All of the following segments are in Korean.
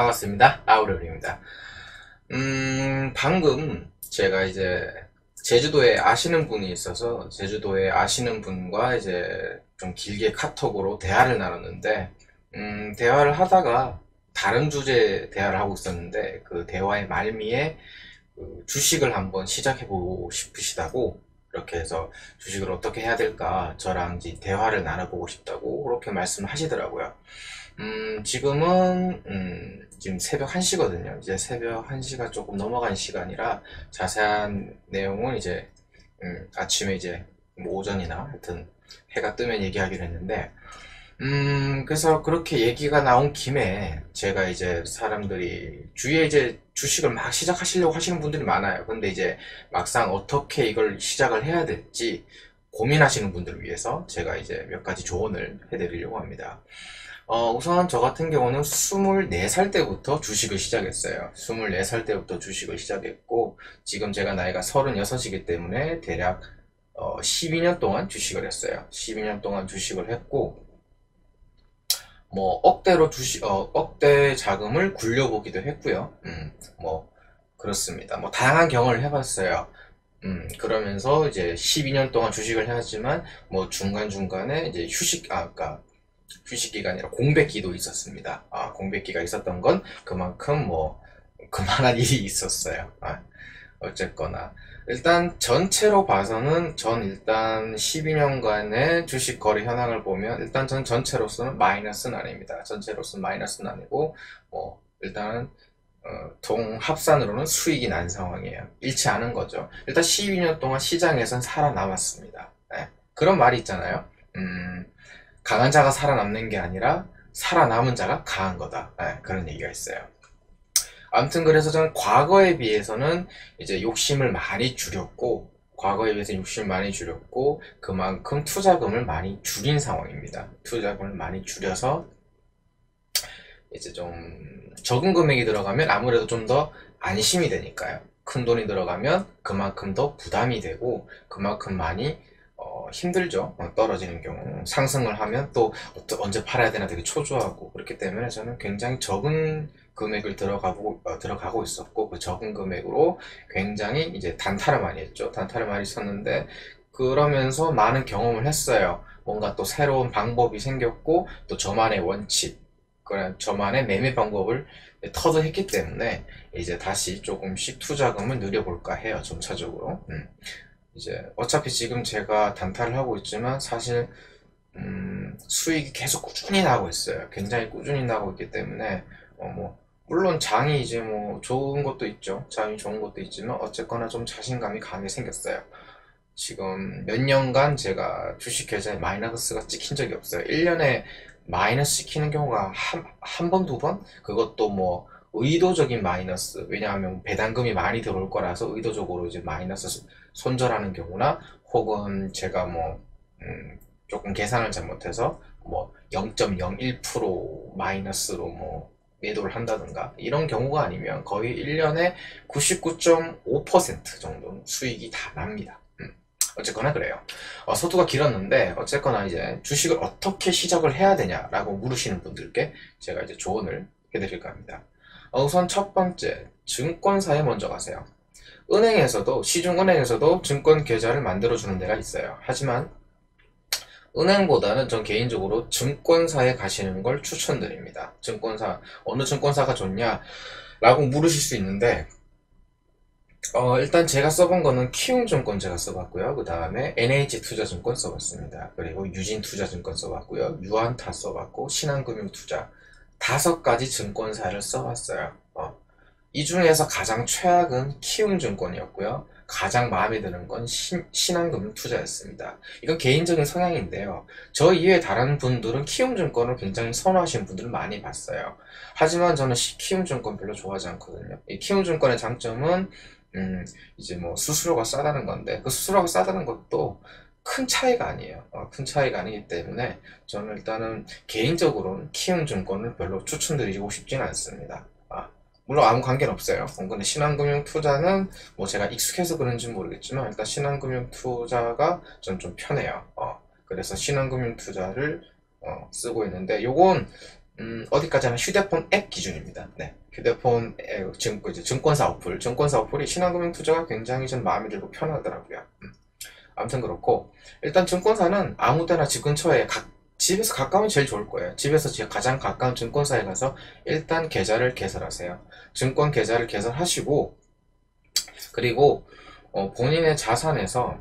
반갑습니다. 아우레오입니다. 방금 제가 이제 제주도에 아시는 분이 있어서 제주도에 아시는 분과 이제 좀 길게 카톡으로 대화를 나눴는데, 대화를 하다가 다른 주제 대화를 하고 있었는데 그 대화의 말미에 그 주식을 한번 시작해보고 싶으시다고 이렇게 해서 주식을 어떻게 해야 될까 저랑 이제 대화를 나눠보고 싶다고 그렇게 말씀하시더라고요. 지금 새벽 1시거든요. 이제 새벽 1시가 조금 넘어간 시간이라 자세한 내용은 이제, 아침에 이제 뭐 오전이나 하여튼 해가 뜨면 얘기하기로 했는데, 그래서 그렇게 얘기가 나온 김에 제가 이제 사람들이 주위에 이제 주식을 막 시작하시려고 하시는 분들이 많아요. 근데 이제 막상 어떻게 이걸 시작을 해야 될지 고민하시는 분들을 위해서 제가 이제 몇 가지 조언을 해드리려고 합니다. 우선 저 같은 경우는 24살 때부터 주식을 시작했어요. 24살 때부터 주식을 시작했고, 지금 제가 나이가 36이기 때문에 대략 12년 동안 주식을 했어요. 12년 동안 주식을 했고, 뭐 억대 자금을 굴려보기도 했고요. 뭐 그렇습니다. 뭐 다양한 경험을 해봤어요. 그러면서 이제 12년 동안 주식을 해왔지만 뭐 중간중간에 이제 그러니까 휴식기가 아니라 공백기도 있었습니다. 공백기가 있었던 건 그만큼 뭐 그만한 일이 있었어요. 어쨌거나 일단 전체로 봐서는 전 일단 12년간의 주식 거래 현황을 보면 일단 전 전체로서는 마이너스는 아닙니다. 전체로서는 마이너스는 아니고 뭐 일단은 총 합산으로는 수익이 난 상황이에요. 잃지 않은 거죠. 일단 12년 동안 시장에선 살아남았습니다. 네. 그런 말이 있잖아요. 강한 자가 살아남는 게 아니라 살아남은 자가 강한 거다. 네, 그런 얘기가 있어요. 아무튼 그래서 저는 과거에 비해서는 이제 욕심을 많이 줄였고, 과거에 비해서 욕심을 많이 줄였고, 그만큼 투자금을 많이 줄인 상황입니다. 투자금을 많이 줄여서 이제 좀 적은 금액이 들어가면 아무래도 좀 더 안심이 되니까요. 큰 돈이 들어가면 그만큼 더 부담이 되고, 그만큼 많이 힘들죠. 떨어지는 경우. 상승을 하면 또 언제 팔아야 되나 되게 초조하고, 그렇기 때문에 저는 굉장히 적은 금액을 들어가고 있었고, 그 적은 금액으로 굉장히 이제 단타를 많이 했죠. 단타를 많이 쳤는데, 그러면서 많은 경험을 했어요. 뭔가 또 새로운 방법이 생겼고, 또 저만의 원칙, 그런 저만의 매매 방법을 터득했기 때문에 이제 다시 조금씩 투자금을 늘려볼까 해요. 점차적으로. 이제 어차피 지금 제가 단타를 하고 있지만 사실 수익이 계속 꾸준히 나고 있어요. 굉장히 꾸준히 나고 있기 때문에 뭐 물론 장이 이제 뭐 좋은 것도 있죠. 장이 좋은 것도 있지만 어쨌거나 좀 자신감이 강하게 생겼어요. 지금 몇 년간 제가 주식 계좌에 마이너스가 찍힌 적이 없어요. 1년에 마이너스 찍히는 경우가 한 번, 두 번? 그것도 뭐 의도적인 마이너스. 왜냐하면 배당금이 많이 들어올 거라서 의도적으로 이제 마이너스 손절하는 경우나 혹은 제가 뭐 조금 계산을 잘못해서 뭐 0.01% 마이너스로 뭐 매도를 한다든가 이런 경우가 아니면 거의 1년에 99.5% 정도는 수익이 다 납니다. 어쨌거나 그래요. 서두가 길었는데 어쨌거나 이제 주식을 어떻게 시작을 해야 되냐라고 물으시는 분들께 제가 이제 조언을 해드릴까 합니다. 우선 첫 번째, 증권사에 먼저 가세요. 시중은행에서도 증권 계좌를 만들어주는 데가 있어요. 하지만 은행보다는 전 개인적으로 증권사에 가시는 걸 추천드립니다. 어느 증권사가 좋냐? 라고 물으실 수 있는데, 일단 제가 써본 거는 키움증권 제가 써봤고요. 그 다음에 NH투자증권 써봤습니다. 그리고 유진투자증권 써봤고요. 유한타 써봤고, 신한금융투자. 5가지 증권사를 써봤어요. 이 중에서 가장 최악은 키움증권이었고요. 가장 마음에 드는 건 신한금융투자였습니다. 이건 개인적인 성향인데요. 저 이외에 다른 분들은 키움증권을 굉장히 선호하시는 분들을 많이 봤어요. 하지만 저는 키움증권 별로 좋아하지 않거든요. 이 키움증권의 장점은 이제 뭐 수수료가 싸다는 건데 그 수수료가 싸다는 것도 큰 차이가 아니에요. 큰 차이가 아니기 때문에 저는 일단은 개인적으로는 키움증권을 별로 추천드리고 싶지는 않습니다. 물론 아무 관계는 없어요. 근데 신한금융투자는 뭐 제가 익숙해서 그런지 모르겠지만 일단 신한금융투자가 전 좀 편해요. 그래서 신한금융투자를 쓰고 있는데 요건 어디까지 하면 휴대폰 앱 기준입니다. 네. 휴대폰 앱, 증권사 어플이 신한금융투자가 굉장히 좀 마음에 들고 편하더라고요. 아무튼 그렇고, 일단 증권사는 아무 때나 집 근처에 집에서 가까우면 제일 좋을 거예요. 집에서 가장 가까운 증권사에 가서 일단 계좌를 개설하세요. 증권 계좌를 개설하시고, 그리고 본인의 자산에서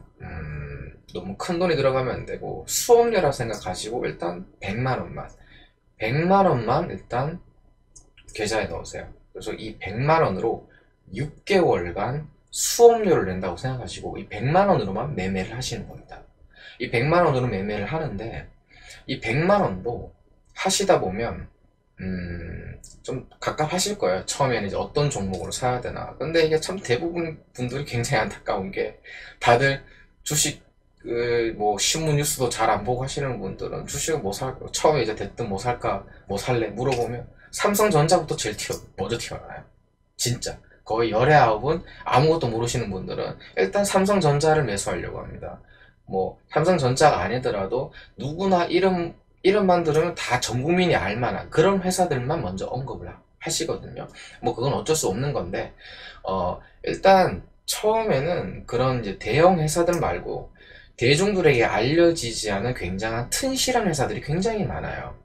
너무 큰 돈이 들어가면 안 되고 수업료라 생각하시고 일단 100만 원만 일단 계좌에 넣으세요. 그래서 이 100만 원으로 6개월간 수업료를 낸다고 생각하시고 이 100만 원으로만 매매를 하시는 겁니다. 이 100만 원으로 매매를 하는데 이 100만 원도 하시다 보면 좀 갑갑하실 거예요. 처음에는 이제 어떤 종목으로 사야 되나. 근데 이게 참 대부분 분들이 굉장히 안타까운 게 다들 주식 뭐 신문 뉴스도 잘 안 보고 하시는 분들은 주식을 뭐 살까 처음에 이제 대뜸 뭐 살까 뭐 살래 물어보면 삼성전자부터 제일 먼저 튀어나와요. 진짜 거의 열의 아홉은 아무것도 모르시는 분들은 일단 삼성전자를 매수하려고 합니다. 뭐 삼성전자가 아니더라도 누구나 이름만 들으면 다 전 국민이 알만한 그런 회사들만 먼저 언급을 하시거든요. 뭐 그건 어쩔 수 없는 건데 일단 처음에는 그런 이제 대형 회사들 말고 대중들에게 알려지지 않은 굉장한 튼실한 회사들이 굉장히 많아요.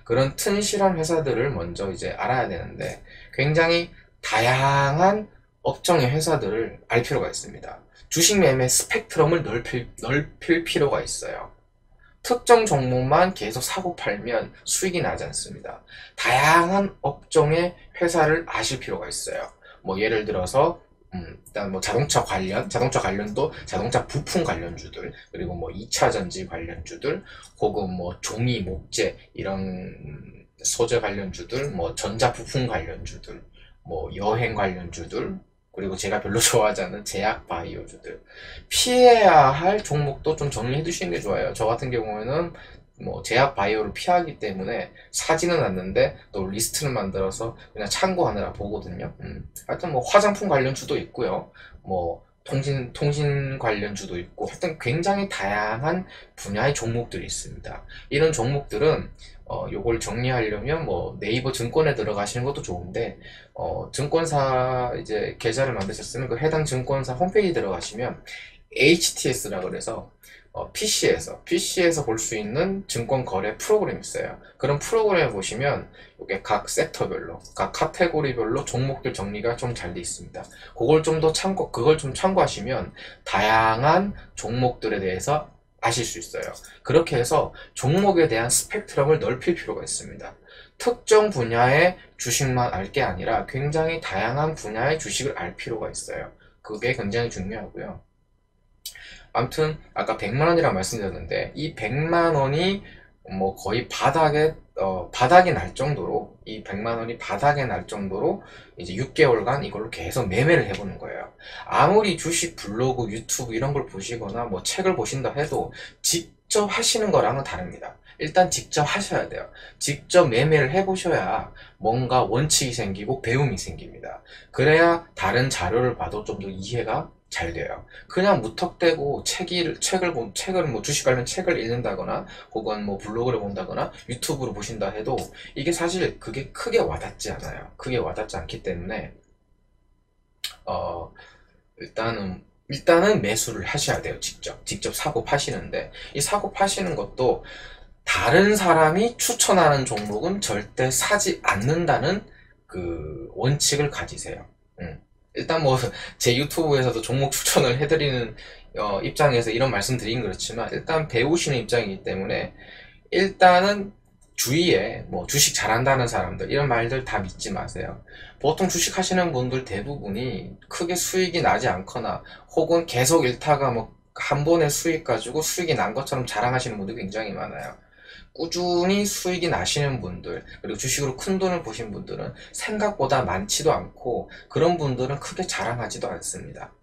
그런 튼실한 회사들을 먼저 이제 알아야 되는데 굉장히 다양한 업종의 회사들을 알 필요가 있습니다. 주식 매매 스펙트럼을 넓힐 필요가 있어요. 특정 종목만 계속 사고 팔면 수익이 나지 않습니다. 다양한 업종의 회사를 아실 필요가 있어요. 뭐 예를 들어서 일단 뭐 자동차 관련도 자동차 부품 관련주들, 그리고 뭐 2차 전지 관련주들, 혹은 뭐 종이, 목재 이런 소재 관련주들, 뭐 전자 부품 관련주들, 뭐 여행 관련주들, 그리고 제가 별로 좋아하지 않는 제약 바이오주들. 피해야 할 종목도 좀 정리해 두시는 게 좋아요. 저 같은 경우에는 뭐 제약 바이오를 피하기 때문에 사지는 않는데 또 리스트를 만들어서 그냥 참고하느라 보거든요. 하여튼 뭐 화장품 관련주도 있고요. 뭐 통신 관련주도 있고 하여튼 굉장히 다양한 분야의 종목들이 있습니다. 이런 종목들은 요걸 정리하려면 뭐 네이버 증권에 들어가시는 것도 좋은데 증권사 이제 계좌를 만드셨으면 그 해당 증권사 홈페이지 들어가시면 HTS라 그래서 PC에서 볼 수 있는 증권 거래 프로그램이 있어요. 그런 프로그램을 보시면 이게 각 섹터별로, 각 카테고리별로 종목들 정리가 좀 잘 돼 있습니다. 그걸 좀 참고하시면 다양한 종목들에 대해서 아실 수 있어요. 그렇게 해서 종목에 대한 스펙트럼을 넓힐 필요가 있습니다. 특정 분야의 주식만 알 게 아니라 굉장히 다양한 분야의 주식을 알 필요가 있어요. 그게 굉장히 중요하고요. 아무튼 아까 100만 원이라고 말씀드렸는데 이 100만 원이 뭐 거의 바닥이 날 정도로 이 100만 원이 바닥에 날 정도로 이제 6개월간 이걸로 계속 매매를 해보는 거예요. 아무리 주식 블로그, 유튜브 이런 걸 보시거나 뭐 책을 보신다 해도 직접 하시는 거랑은 다릅니다. 일단 직접 하셔야 돼요. 직접 매매를 해보셔야 뭔가 원칙이 생기고 배움이 생깁니다. 그래야 다른 자료를 봐도 좀 더 이해가 잘 돼요. 그냥 무턱대고 책을 뭐 주식 관련 책을 읽는다거나 혹은 뭐 블로그를 본다거나 유튜브로 보신다 해도 이게 사실 그게 크게 와닿지 않아요. 크게 와닿지 않기 때문에 일단은 매수를 하셔야 돼요. 직접 사고 파시는데 이 사고 파시는 것도 다른 사람이 추천하는 종목은 절대 사지 않는다는 그 원칙을 가지세요. 일단 뭐 제 유튜브에서도 종목 추천을 해드리는 입장에서 이런 말씀 드린 그렇지만 일단 배우시는 입장이기 때문에 일단은 주위에 뭐 주식 잘한다는 사람들 이런 말들 다 믿지 마세요. 보통 주식 하시는 분들 대부분이 크게 수익이 나지 않거나 혹은 계속 잃다가 뭐 한 번에 수익 가지고 수익이 난 것처럼 자랑하시는 분들이 굉장히 많아요. 꾸준히 수익이 나시는 분들, 그리고 주식으로 큰 돈을 보신 분들은 생각보다 많지도 않고 그런 분들은 크게 자랑하지도 않습니다.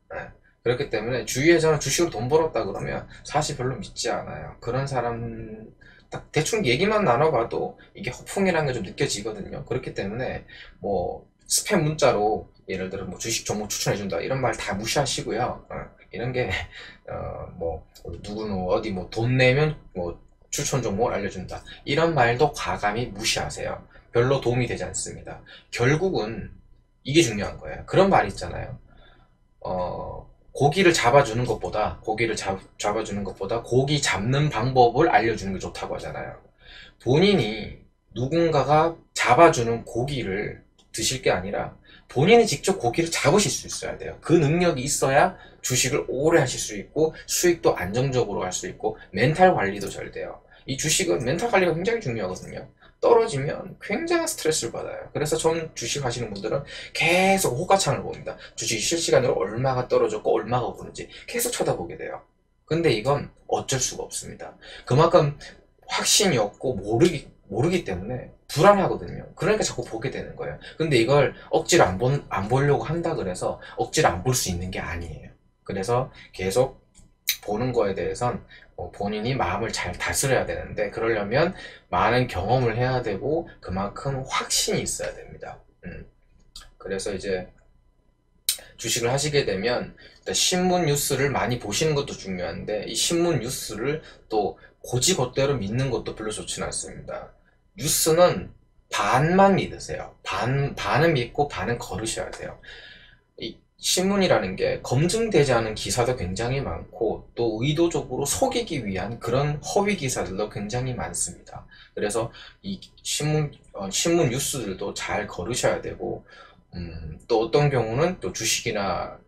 그렇기 때문에 주위에 저는 주식으로 돈 벌었다 그러면 사실 별로 믿지 않아요. 그런 사람 딱 대충 얘기만 나눠봐도 이게 허풍이라는 게 좀 느껴지거든요. 그렇기 때문에 뭐 스팸 문자로 예를 들어 뭐 주식 종목 추천해준다 이런 말 다 무시하시고요. 이런 게 뭐 누구는 어디 뭐 돈 내면 뭐 추천 종목을 알려준다. 이런 말도 과감히 무시하세요. 별로 도움이 되지 않습니다. 결국은 이게 중요한 거예요. 그런 말 있잖아요. 고기를 잡아주는 것보다 잡아주는 것보다 고기 잡는 방법을 알려주는 게 좋다고 하잖아요. 본인이 누군가가 잡아주는 고기를 드실 게 아니라 본인이 직접 고기를 잡으실 수 있어야 돼요. 그 능력이 있어야 주식을 오래 하실 수 있고 수익도 안정적으로 할 수 있고 멘탈 관리도 잘 돼요. 이 주식은 멘탈 관리가 굉장히 중요하거든요. 떨어지면 굉장한 스트레스를 받아요. 그래서 전 주식 하시는 분들은 계속 호가창을 봅니다. 주식이 실시간으로 얼마가 떨어졌고 얼마가 오르는지 계속 쳐다보게 돼요. 근데 이건 어쩔 수가 없습니다. 그만큼 확신이 없고 모르기 때문에 불안하거든요. 그러니까 자꾸 보게 되는 거예요. 근데 이걸 억지로 안 보려고 한다 그래서 억지로 안 볼 수 있는 게 아니에요. 그래서 계속 보는 거에 대해선 본인이 마음을 잘 다스려야 되는데 그러려면 많은 경험을 해야 되고 그만큼 확신이 있어야 됩니다. 그래서 이제 주식을 하시게 되면 신문 뉴스를 많이 보시는 것도 중요한데 이 신문 뉴스를 또 곧이곧대로 믿는 것도 별로 좋지는 않습니다. 뉴스는 반만 믿으세요. 반은 믿고 반은 거르셔야 돼요. 이 신문이라는 게 검증되지 않은 기사도 굉장히 많고 또 의도적으로 속이기 위한 그런 허위 기사들도 굉장히 많습니다. 그래서 이 신문 뉴스들도 잘 거르셔야 되고 또 어떤 경우는 또 주식이 아니라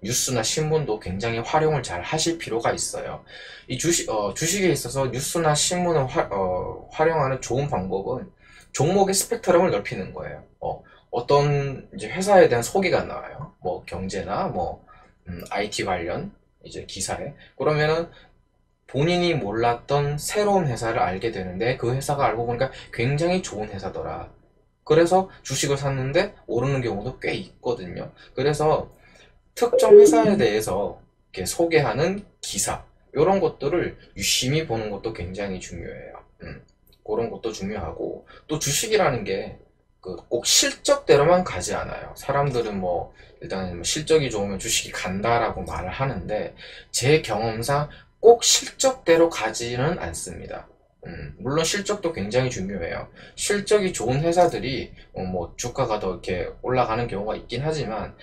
뉴스나 신문도 굉장히 활용을 잘 하실 필요가 있어요. 이 주식에 있어서 뉴스나 신문을 활용하는 좋은 방법은 종목의 스펙트럼을 넓히는 거예요. 어떤 이제 회사에 대한 소개가 나와요. 뭐 경제나 뭐 IT 관련 이제 기사에 그러면은 본인이 몰랐던 새로운 회사를 알게 되는데 그 회사가 알고 보니까 굉장히 좋은 회사더라. 그래서 주식을 샀는데 오르는 경우도 꽤 있거든요. 그래서 특정 회사에 대해서 이렇게 소개하는 기사 이런 것들을 유심히 보는 것도 굉장히 중요해요. 그런 것도 중요하고 또 주식이라는 게 꼭 실적대로만 가지 않아요. 사람들은 뭐 일단 실적이 좋으면 주식이 간다라고 말을 하는데 제 경험상 꼭 실적대로 가지는 않습니다. 물론 실적도 굉장히 중요해요. 실적이 좋은 회사들이 뭐 주가가 더 이렇게 올라가는 경우가 있긴 하지만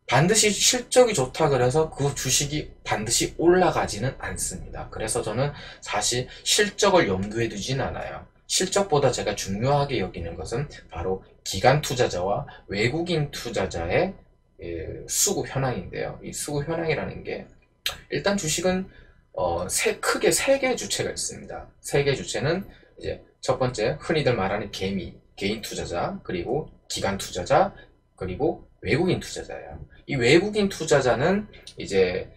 반드시 실적이 좋다 그래서 그 주식이 반드시 올라가지는 않습니다. 그래서 저는 사실 실적을 염두에 두진 않아요. 실적보다 제가 중요하게 여기는 것은 바로 기관 투자자와 외국인 투자자의 수급 현황인데요. 이 수급 현황이라는 게 일단 주식은 크게 세 개의 주체가 있습니다. 세 개의 주체는 이제 첫 번째 흔히들 말하는 개인 투자자, 그리고 기관 투자자, 그리고 외국인 투자자예요. 이 외국인 투자자는 이제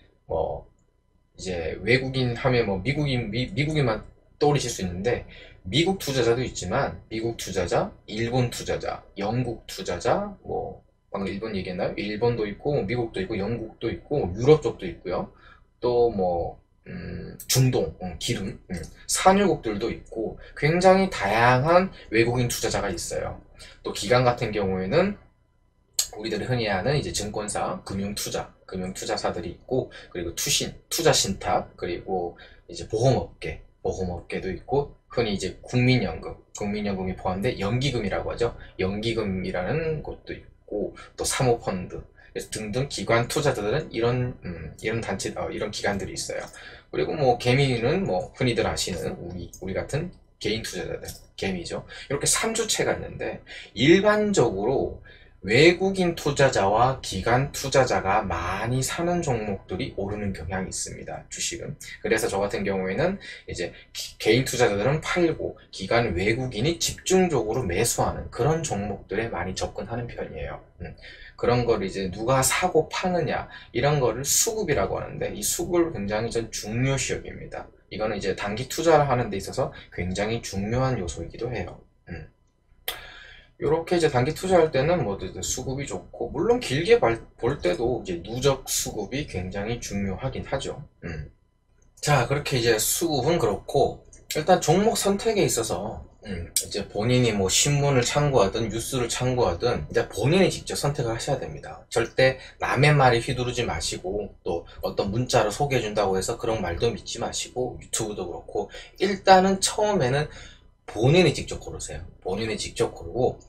외국인 하면 미국인만 떠올리실 수 있는데 미국 투자자도 있지만 미국 투자자, 일본 투자자, 영국 투자자, 방금 일본 얘기했나요? 일본도 있고 미국도 있고 영국도 있고 유럽 쪽도 있고요. 또 중동, 기름, 산유국들도 있고 굉장히 다양한 외국인 투자자가 있어요. 또 기관 같은 경우에는 우리들이 흔히 아는 이제 증권사, 금융투자사들이 있고 그리고 투자신탁, 그리고 이제 보험업계도 있고 흔히 이제 국민연금이 포함된 연기금이라고 하죠. 연기금이라는 곳도 있고 또 사모펀드 등등 기관 투자자들은 이런 단체 이런 기관들이 있어요. 그리고 개미는 흔히들 아시는 우리 같은 개인 투자자들 개미죠. 이렇게 3주체가 있는데 일반적으로 외국인 투자자와 기관 투자자가 많이 사는 종목들이 오르는 경향이 있습니다. 주식은. 그래서 저 같은 경우에는 이제 개인 투자자들은 팔고 기관 외국인이 집중적으로 매수하는 그런 종목들에 많이 접근하는 편이에요. 그런 걸 이제 누가 사고 파느냐 이런 거를 수급이라고 하는데 이 수급을 굉장히 전 중요시 여깁니다. 이거는 이제 단기 투자를 하는 데 있어서 굉장히 중요한 요소이기도 해요. 이렇게 이제 단기 투자할 때는 수급이 좋고 물론 길게 볼 때도 이제 누적 수급이 굉장히 중요하긴 하죠. 자, 그렇게 이제 수급은 그렇고 일단 종목 선택에 있어서 이제 본인이 뭐 신문을 참고하든 뉴스를 참고하든 이제 본인이 직접 선택을 하셔야 됩니다. 절대 남의 말에 휘두르지 마시고, 또 어떤 문자로 소개해 준다고 해서 그런 말도 믿지 마시고, 유튜브도 그렇고 일단은 처음에는 본인이 직접 고르세요. 본인이 직접 고르고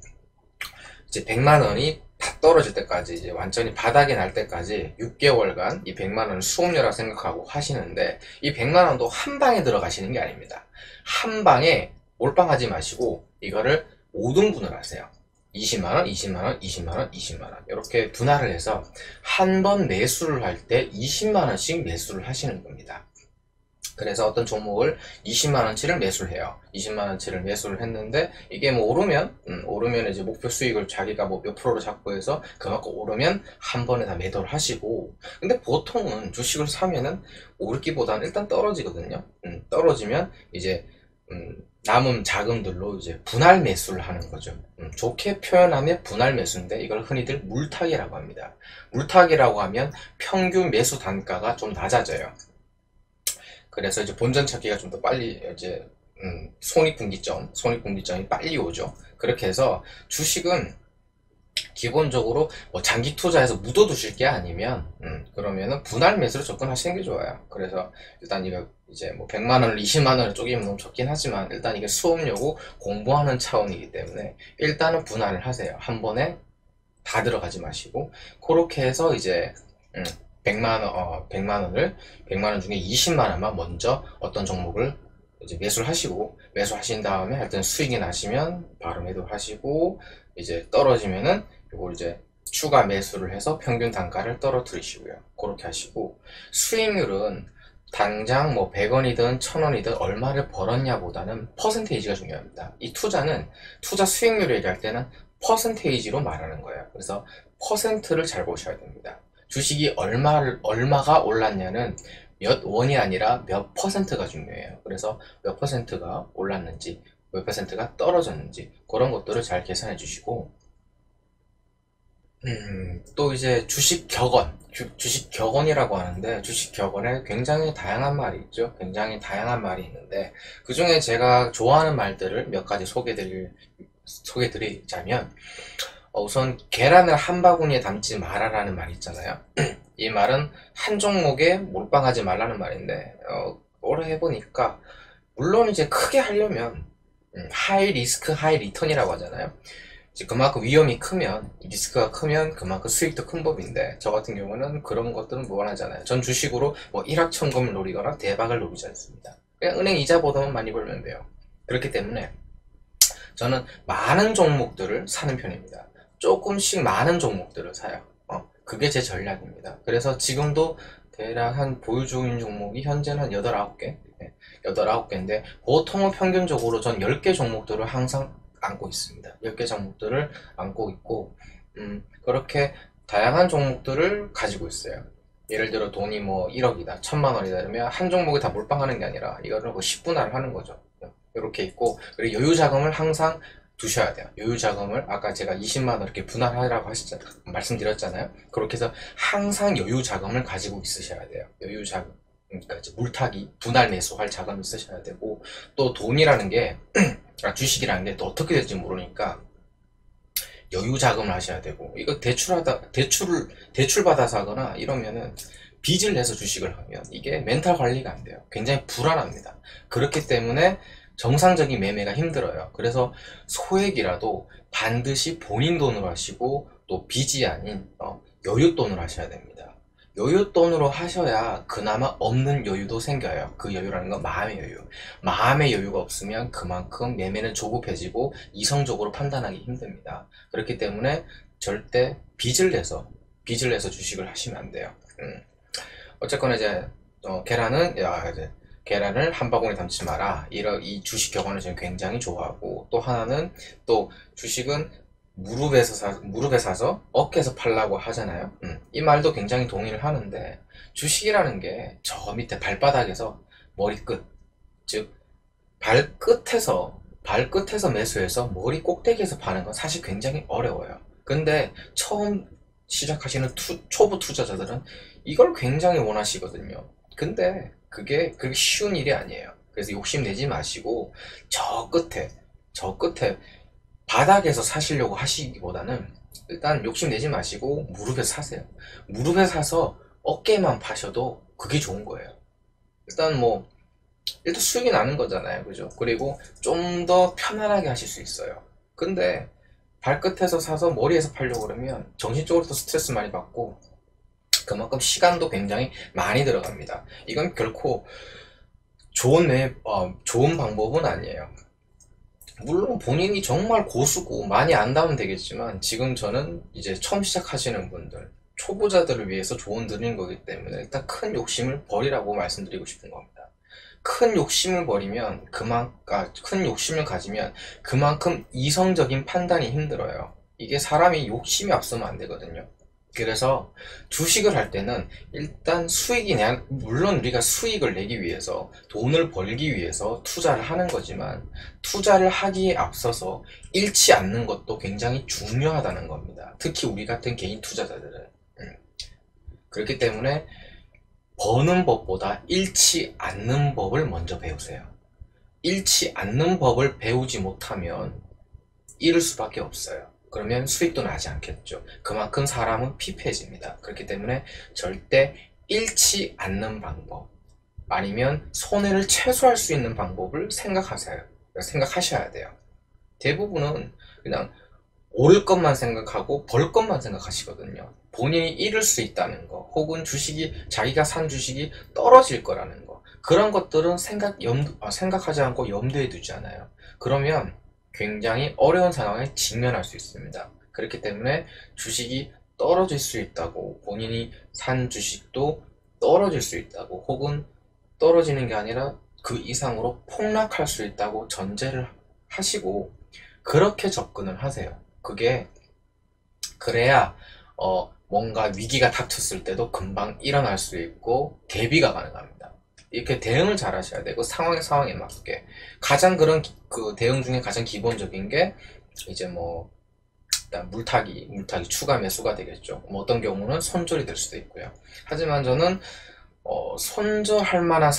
이제 100만 원이 다 떨어질 때까지, 이제 완전히 바닥이 날 때까지 6개월간 이 100만 원을 수업료라 생각하고 하시는데, 이 100만 원도 한 방에 들어가시는 게 아닙니다. 한 방에 몰빵하지 마시고 이거를 5등분을 하세요. 20만 원, 20만 원, 20만 원, 20만 원 이렇게 분할을 해서 한 번 매수를 할 때 20만 원씩 매수를 하시는 겁니다. 그래서 어떤 종목을 20만원치를 매수를 해요. 20만원치를 매수를 했는데, 이게 뭐 오르면 이제 목표 수익을 자기가 뭐 몇 프로로 잡고 해서 그만큼 오르면 한 번에 다 매도를 하시고, 근데 보통은 주식을 사면은 오르기보다는 일단 떨어지거든요. 떨어지면 이제, 남은 자금들로 이제 분할 매수를 하는 거죠. 좋게 표현하면 분할 매수인데, 이걸 흔히들 물타기라고 합니다. 물타기라고 하면 평균 매수 단가가 좀 낮아져요. 그래서 이제 본전 찾기가 좀 더 빨리 이제 손익분기점이 빨리 오죠. 그렇게 해서 주식은 기본적으로 뭐 장기 투자해서 묻어두실 게 아니면 그러면은 분할 매수로 접근하시는 게 좋아요. 그래서 일단 이거 이제 뭐 100만 원을 20만 원을 쪼개면 너무 적긴 하지만, 일단 이게 수업료고 공부하는 차원이기 때문에 일단은 분할을 하세요. 한 번에 다 들어가지 마시고, 그렇게 해서 이제 100만 원 중에 20만 원만 먼저 어떤 종목을 이제 매수를 하시고, 매수하신 다음에 하여튼 수익이 나시면 바로 매도하시고, 이제 떨어지면은 이걸 이제 추가 매수를 해서 평균 단가를 떨어뜨리시고요. 그렇게 하시고, 수익률은 당장 뭐 100원이든 1000원이든 얼마를 벌었냐보다는 퍼센테이지가 중요합니다. 이 투자는 투자 수익률을 얘기할 때는 퍼센테이지로 말하는 거예요. 그래서 퍼센트를 잘 보셔야 됩니다. 주식이 얼마가 올랐냐는 몇 원이 아니라 몇 퍼센트가 중요해요. 그래서 몇 퍼센트가 올랐는지, 몇 퍼센트가 떨어졌는지, 그런 것들을 잘 계산해 주시고, 또 이제 주식 격언이라고 하는데, 주식 격언에 굉장히 다양한 말이 있죠. 굉장히 다양한 말이 있는데, 그 중에 제가 좋아하는 말들을 몇 가지 소개드리자면, 우선 계란을 한 바구니에 담지 마라라는 말이 있잖아요. 이 말은 한 종목에 몰빵하지 말라는 말인데, 오래 해보니까 물론 이제 크게 하려면 하이 리스크 하이 리턴이라고 하잖아요. 이제 그만큼 위험이 크면, 리스크가 크면 그만큼 수익도 큰 법인데, 저 같은 경우는 그런 것들은 무관하잖아요. 전 주식으로 뭐 일확천금을 노리거나 대박을 노리지 않습니다. 그냥 은행 이자보다만 많이 벌면 돼요. 그렇기 때문에 저는 많은 종목들을 사는 편입니다. 조금씩 많은 종목들을 사요. 그게 제 전략입니다. 그래서 지금도 대략 한 보유 중인 종목이 현재는 한 8, 9개, 8, 9개인데, 보통은 평균적으로 전 10개 종목들을 항상 안고 있습니다. 10개 종목들을 안고 있고, 그렇게 다양한 종목들을 가지고 있어요. 예를 들어 돈이 뭐 1억이다, 1000만 원이다 이러면 한 종목에 다 몰빵하는 게 아니라 이거를 뭐 10분할을 하는 거죠. 이렇게 있고, 그리고 여유 자금을 항상 두셔야 돼요. 여유 자금을 아까 제가 20만 원 이렇게 분할하라고 말씀드렸잖아요. 그렇게 해서 항상 여유 자금을 가지고 있으셔야 돼요. 여유 자금, 그러니까 이제 물타기, 분할 매수할 자금이 있으셔야 되고, 또 돈이라는 게 주식이라는 게 또 어떻게 될지 모르니까 여유 자금을 하셔야 되고, 이거 대출 받아서 하거나 이러면은, 빚을 내서 주식을 하면 이게 멘탈 관리가 안 돼요. 굉장히 불안합니다. 그렇기 때문에 정상적인 매매가 힘들어요. 그래서 소액이라도 반드시 본인 돈으로 하시고, 또 빚이 아닌 여윳돈으로 하셔야 됩니다. 여윳돈으로 하셔야 그나마 없는 여유도 생겨요. 그 여유라는 건 마음의 여유. 마음의 여유가 없으면 그만큼 매매는 조급해지고 이성적으로 판단하기 힘듭니다. 그렇기 때문에 절대 빚을 내서 주식을 하시면 안 돼요. 어쨌거나 이제 계란을 한 바구니 담지 마라. 이 주식 격언을 저는 굉장히 좋아하고, 또 하나는, 또 주식은 무릎에 사서 어깨에서 팔라고 하잖아요. 이 말도 굉장히 동의를 하는데, 주식이라는 게 저 밑에 발바닥에서 머리끝, 즉 발끝에서 매수해서 머리 꼭대기에서 파는 건 사실 굉장히 어려워요. 근데 처음 시작하시는 초보 투자자들은 이걸 굉장히 원하시거든요. 근데 그게 그렇게 쉬운 일이 아니에요. 그래서 욕심내지 마시고 저 끝에 바닥에서 사시려고 하시기보다는 일단 욕심내지 마시고 무릎에 사세요. 무릎에 사서 어깨만 파셔도 그게 좋은 거예요. 일단 뭐 일단 수익이 나는 거잖아요, 그죠? 그리고 좀 더 편안하게 하실 수 있어요. 근데 발끝에서 사서 머리에서 팔려고 그러면 정신적으로도 스트레스 많이 받고 그만큼 시간도 굉장히 많이 들어갑니다. 이건 결코 좋은 방법은 아니에요. 물론 본인이 정말 고수고 많이 안다면 되겠지만 지금 저는 이제 처음 시작하시는 분들, 초보자들을 위해서 조언 드리는 거기 때문에 일단 큰 욕심을 버리라고 말씀드리고 싶은 겁니다. 큰 욕심을 버리면 큰 욕심을 가지면 그만큼 이성적인 판단이 힘들어요. 이게 사람이 욕심이 앞서면 안 되거든요. 그래서 주식을 할 때는 일단 물론 우리가 수익을 내기 위해서, 돈을 벌기 위해서 투자를 하는 거지만, 투자를 하기에 앞서서 잃지 않는 것도 굉장히 중요하다는 겁니다. 특히 우리 같은 개인 투자자들은. 그렇기 때문에 버는 법보다 잃지 않는 법을 먼저 배우세요. 잃지 않는 법을 배우지 못하면 잃을 수밖에 없어요. 그러면 수익도 나지 않겠죠. 그만큼 사람은 피폐해집니다. 그렇기 때문에 절대 잃지 않는 방법, 아니면 손해를 최소화할 수 있는 방법을 생각하셔야 돼요. 대부분은 그냥 오를 것만 생각하고 벌 것만 생각하시거든요. 본인이 잃을 수 있다는 거, 혹은 자기가 산 주식이 떨어질 거라는 거, 그런 것들은 생각하지 않고 염두에 두지 않아요. 그러면 굉장히 어려운 상황에 직면할 수 있습니다. 그렇기 때문에 주식이 떨어질 수 있다고, 본인이 산 주식도 떨어질 수 있다고, 혹은 떨어지는 게 아니라 그 이상으로 폭락할 수 있다고 전제를 하시고 그렇게 접근을 하세요. 그래야 뭔가 위기가 닥쳤을 때도 금방 일어날 수 있고 대비가 가능합니다. 이렇게 대응을 잘 하셔야 되고, 상황에 맞게. 그 대응 중에 가장 기본적인 게 이제 뭐 일단 물타기 추가 매수가 되겠죠. 뭐 어떤 경우는 손절이 될 수도 있고요. 하지만 저는 손절할 만한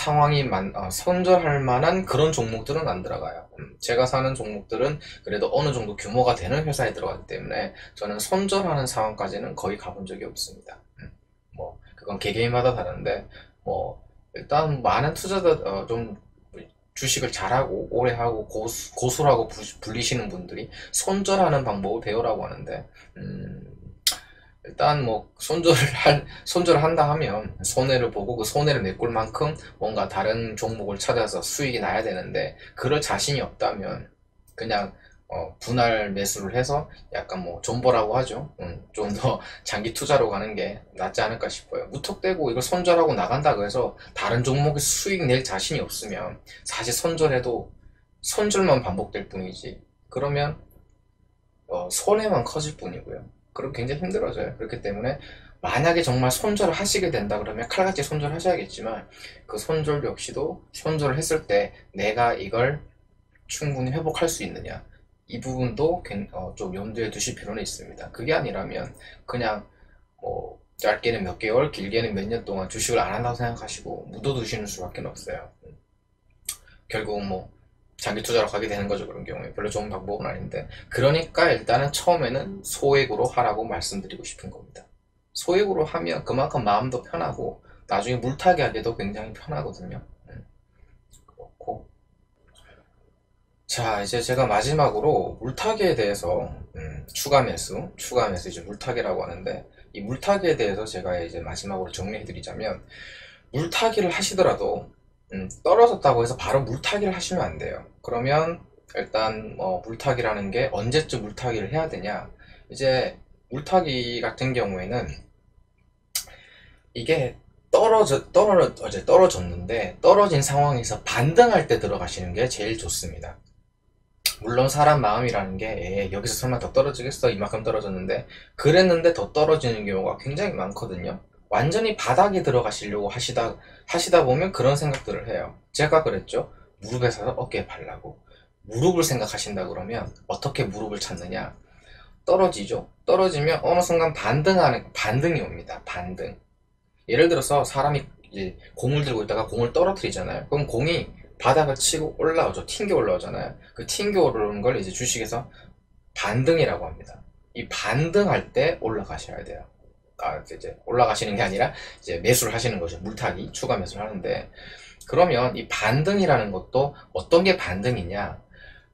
그런 종목들은 안 들어가요. 제가 사는 종목들은 그래도 어느 정도 규모가 되는 회사에 들어가기 때문에 저는 손절하는 상황까지는 거의 가본 적이 없습니다. 뭐 그건 개개인마다 다른데, 뭐 일단 많은 투자자 좀 주식을 잘하고 오래 하고 고수라고 불리시는 분들이 손절하는 방법을 배우라고 하는데, 일단 뭐 손절을 한다 하면 손해를 보고 그 손해를 메꿀 만큼 뭔가 다른 종목을 찾아서 수익이 나야 되는데, 그럴 자신이 없다면 그냥 분할 매수를 해서 약간 뭐 존버라고 하죠. 좀 더 장기 투자로 가는 게 낫지 않을까 싶어요. 무턱대고 이걸 손절하고 나간다고 해서 다른 종목에 수익 낼 자신이 없으면 사실 손절해도 손절만 반복될 뿐이지, 그러면 손해만 커질 뿐이고요. 그럼 굉장히 힘들어져요. 그렇기 때문에 만약에 정말 손절을 하시게 된다 그러면 칼같이 손절하셔야겠지만, 그 손절 역시도 손절을 했을 때 내가 이걸 충분히 회복할 수 있느냐, 이 부분도 좀 염두에 두실 필요는 있습니다. 그게 아니라면 그냥 뭐 짧게는 몇 개월, 길게는 몇 년 동안 주식을 안 한다고 생각하시고 묻어두시는 수밖에 없어요. 결국은 뭐 장기 투자로 가게 되는 거죠. 그런 경우에 별로 좋은 방법은 아닌데, 그러니까 일단은 처음에는 소액으로 하라고 말씀드리고 싶은 겁니다. 소액으로 하면 그만큼 마음도 편하고 나중에 물타기 하기도 굉장히 편하거든요. 그렇고, 자, 이제 제가 마지막으로 물타기에 대해서 추가 매수 이제 물타기라고 하는데, 이 물타기에 대해서 제가 이제 마지막으로 정리해 드리자면, 물타기를 하시더라도 떨어졌다고 해서 바로 물타기를 하시면 안 돼요. 그러면 일단 물타기라는 게 언제쯤 물타기를 해야 되냐, 이제 물타기 같은 경우에는 이게 떨어졌는데 떨어진 상황에서 반등할 때 들어가시는 게 제일 좋습니다. 물론 사람 마음이라는 게 여기서 설마 더 떨어지겠어, 이만큼 떨어졌는데, 그랬는데 더 떨어지는 경우가 굉장히 많거든요. 완전히 바닥에 들어가시려고 하시다 보면 그런 생각들을 해요. 제가 그랬죠. 무릎에 사서 어깨에 팔라고. 무릎을 생각하신다 그러면 어떻게 무릎을 찾느냐, 떨어지죠. 떨어지면 어느 순간 반등이 옵니다. 반등. 예를 들어서 사람이 이제 공을 들고 있다가 공을 떨어뜨리잖아요. 그럼 공이 바닥을 치고 올라오죠. 튕겨 올라오잖아요. 그 튕겨 오르는 걸 이제 주식에서 반등이라고 합니다. 이 반등할 때 올라가셔야 돼요. 이제 올라가시는 게 아니라 이제 매수를 하시는 거죠. 물타기, 추가 매수를 하는데, 그러면 이 반등이라는 것도 어떤 게 반등이냐?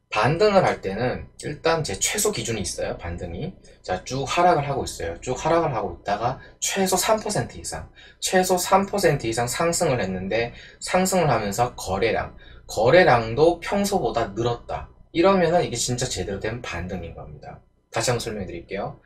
반등을 할 때는 일단 제 최소 기준이 있어요. 반등이. 자, 쭉 하락을 하고 있어요. 쭉 하락을 하고 있다가 최소 3% 이상, 최소 3% 이상 상승을 했는데, 상승을 하면서 거래량도 평소보다 늘었다. 이러면은 이게 진짜 제대로 된 반등인 겁니다. 다시 한번 설명해 드릴게요.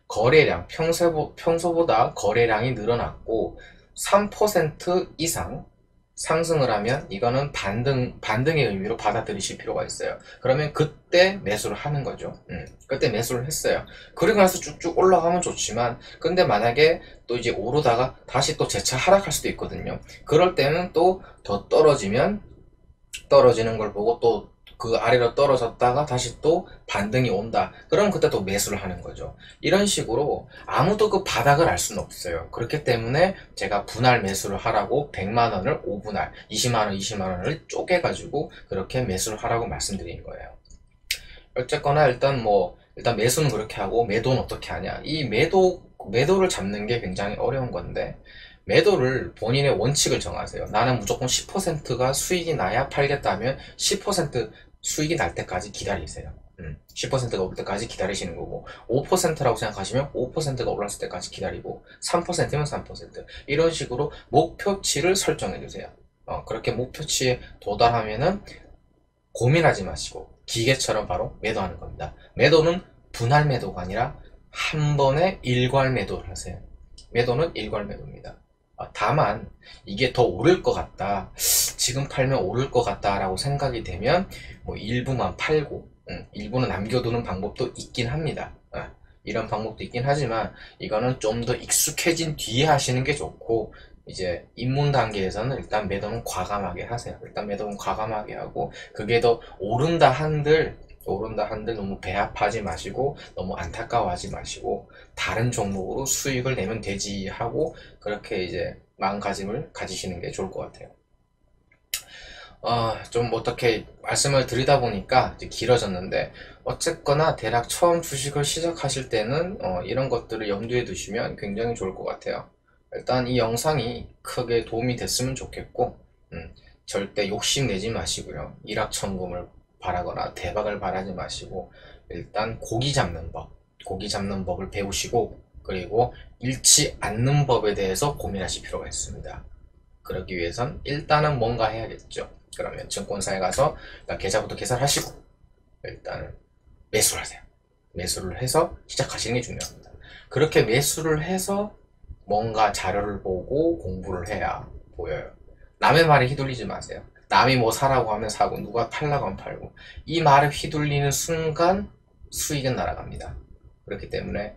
거래량, 평소보다 거래량이 늘어났고 3% 이상 상승을 하면 이거는 반등의 의미로 받아들이실 필요가 있어요. 그러면 그때 매수를 하는 거죠. 그때 매수를 했어요. 그리고 나서 쭉쭉 올라가면 좋지만, 근데 만약에 또 이제 오르다가 다시 또 재차 하락할 수도 있거든요. 그럴 때는 또 더 떨어지는 걸 보고 또 그 아래로 떨어졌다가 다시 또 반등이 온다. 그럼 그때 또 매수를 하는 거죠. 이런 식으로 아무도 그 바닥을 알 수는 없어요. 그렇기 때문에 제가 분할 매수를 하라고 100만원을 5분할, 20만원, 20만원을 쪼개가지고 그렇게 매수를 하라고 말씀드린 거예요. 어쨌거나 일단 매수는 그렇게 하고 매도는 어떻게 하냐. 이 매도를 잡는 게 굉장히 어려운 건데, 매도를 본인의 원칙을 정하세요. 나는 무조건 10%가 수익이 나야 팔겠다 하면 10% 수익이 날 때까지 기다리세요. 10%가 올 때까지 기다리시는 거고, 5%라고 생각하시면 5%가 올랐을 때까지 기다리고, 3%면 3%. 이런 식으로 목표치를 설정해 주세요. 그렇게 목표치에 도달하면은 고민하지 마시고 기계처럼 바로 매도하는 겁니다. 매도는 분할 매도가 아니라 한 번에 일괄 매도를 하세요. 매도는 일괄 매도입니다. 다만 이게 더 오를 것 같다, 지금 팔면 오를 것 같다 라고 생각이 되면 일부만 팔고 일부는 남겨두는 방법도 있긴 합니다. 이런 방법도 있긴 하지만 이거는 좀 더 익숙해진 뒤에 하시는 게 좋고, 이제 입문 단계에서는 일단 매도는 과감하게 하세요. 일단 매도는 과감하게 하고, 그게 더 오른다 한들 너무 배합하지 마시고, 너무 안타까워하지 마시고, 다른 종목으로 수익을 내면 되지 하고, 그렇게 이제 마음가짐을 가지시는 게 좋을 것 같아요. 좀 어떻게 말씀을 드리다 보니까 이제 길어졌는데, 어쨌거나 대략 처음 주식을 시작하실 때는 이런 것들을 염두에 두시면 굉장히 좋을 것 같아요. 일단 이 영상이 크게 도움이 됐으면 좋겠고, 절대 욕심내지 마시고요. 일확천금을 바라거나 대박을 바라지 마시고, 일단 고기 잡는 법을 배우시고, 그리고 잃지 않는 법에 대해서 고민하실 필요가 있습니다. 그러기 위해선 일단은 뭔가 해야겠죠. 그러면 증권사에 가서 일단 계좌부터 계산하시고 일단은 매수를 하세요. 매수를 해서 시작하시는 게 중요합니다. 그렇게 매수를 해서 뭔가 자료를 보고 공부를 해야 보여요. 남의 말에 휘둘리지 마세요. 남이 뭐 사라고 하면 사고, 누가 팔라고 하면 팔고, 이 말에 휘둘리는 순간 수익은 날아갑니다. 그렇기 때문에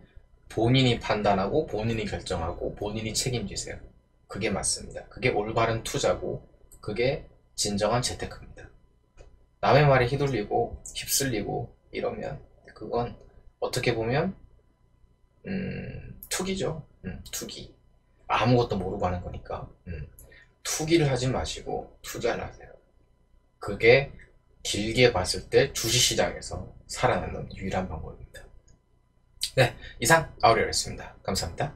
본인이 판단하고 본인이 결정하고 본인이 책임지세요. 그게 맞습니다. 그게 올바른 투자고, 그게 진정한 재테크입니다. 남의 말에 휘둘리고 휩쓸리고 이러면 그건 어떻게 보면 투기죠. 투기. 아무것도 모르고 하는 거니까. 투기를 하지 마시고 투자를 하세요. 그게 길게 봤을 때 주식시장에서 살아남는 유일한 방법입니다. 네, 이상 아우리였습니다. 감사합니다.